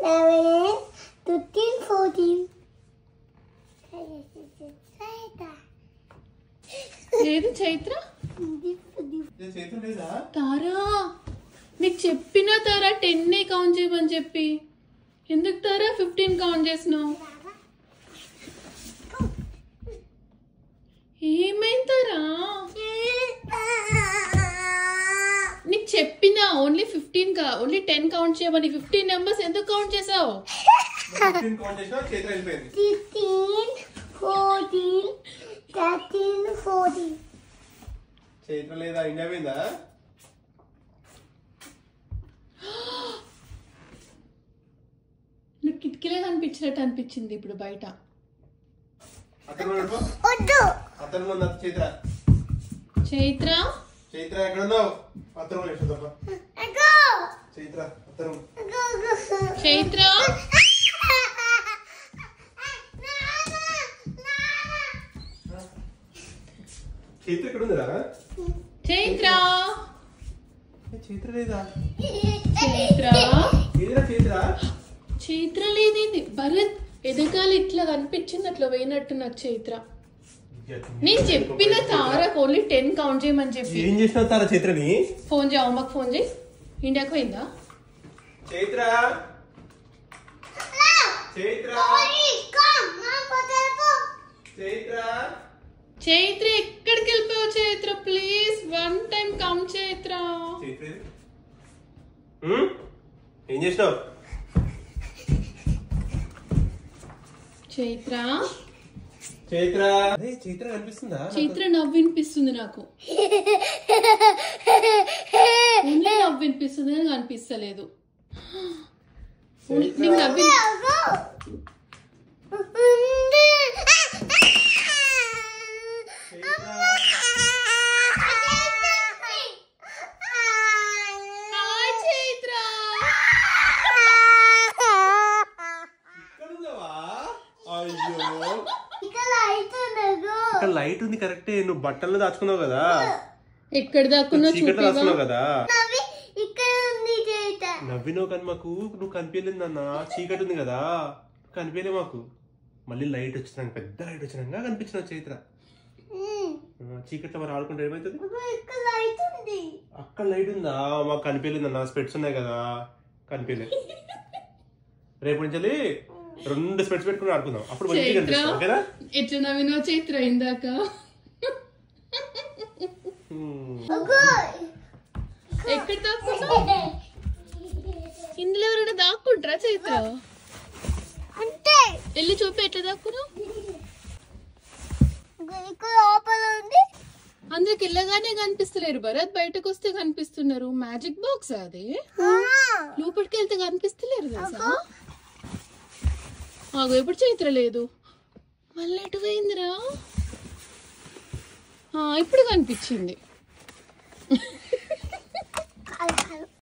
11, 13, 14. ఏది చైత్ర తారా నీకు చెప్పినా తారా 10 కౌంట్ చేయమని చెప్పి ఎందుకు తారా 15 కౌంట్ చేసినావు ఏమైంతారా నీకు చెప్పినా ఓన్లీ 15 ఓన్లీ 10 కౌంట్ చేయమని 15 నెంబర్స్ ఎందుకు కౌంట్ చేసావు 15 కౌంట్ చేసినా చేతులు వెళ్ళిపోయింది 13, 14, 13, 14. చేతులు లేదా ఇండియా పోయిందా నాకు కిటికీలే కనిపించినట్టు అనిపించింది ఇప్పుడు బయట అతను చైత్ర చైత్ర చైత్ర ఎక్కడున్నావు అతను చైత్ర అతను చైత్ర చైత్ర ఎక్కడుందా చైత్ర చైత్ర లేదా చైత్ర ఏదిరా చైత్ర చైత్ర లేదేంది భరత్ ఎదగాలి ఇట్లా కనిపించింది అట్లా పోయినట్టు నాకు చైత్ర నేను చెప్పిన తారకు ఓన్లీ 10 కౌంట్ చేయమని చెప్పి ఏం చేసినావు తారా చైత్రని ఫోన్ చేయి అమ్మకి ఫోన్ చేయి ఇండియాకి పోయిందా చైత్ర చైత్ర చైత్ర చైత్ర ఎక్కడికి వెళ్ళిపోయావు Chaitra please 1 time come Chaitra ఏం చేసినావు చైత్ర చైత్ర చైత్ర కనిపిస్తుందా చైత్ర నవ్వు వినిపిస్తుంది నాకు ఓన్లీ నవ్వు వినిపిస్తుంది కానీ కనిపిస్తలేదు నీకు నవ్వి లైట్ ఉంది కరెక్టే నువ్వు బట్టల్లో దాచుకున్నావు కదా ఎక్కడ దాక్కున్నావు దాచుకున్నావు కదా నవ్వినావు కానీ మాకు నువ్వు కనిపించలేదు నాన్న చీకటి ఉంది కదా కనిపించలే మాకు మళ్ళీ లైట్ వచ్చినాక పెద్ద లైట్ వచ్చినాక కనిపించినావు చైత్ర చీకట్లో మరి ఆడుకుంటే ఏమైతుంది అక్కడ లైట్ ఉందా మాకు కనిపించలేదు అన్న స్పెట్స్ ఉన్నాయి కదా కనిపించలేదు రేపు నుంచి 2 స్పెట్స్ పెట్టుకుని ఆడుకుందాం అప్పుడు మంచిగా కనిపిస్తాం ఓకేనా ఎట్లా నవ్వినావు చైత్ర ఇందాక ఎక్కడ దాక్కున్నావు ఇందులో ఎవరైనా దాక్కుంటారా చైత్ర వెళ్ళి చూపి ఎట్లా దాక్కున్నావు అందరికి వెళ్ళగానే కనిపిస్తలేరు భరత్ బయటకు వస్తే కనిపిస్తున్నారు మ్యాజిక్ బాక్స్ అది లోపలికి వెళ్తే కనిపిస్తలేరు తెలుసా ఆగో ఎప్పుడు చైత్ర లేదు మళ్ళీ ఎటు పోయిందిరా ఇప్పుడు కనిపించింది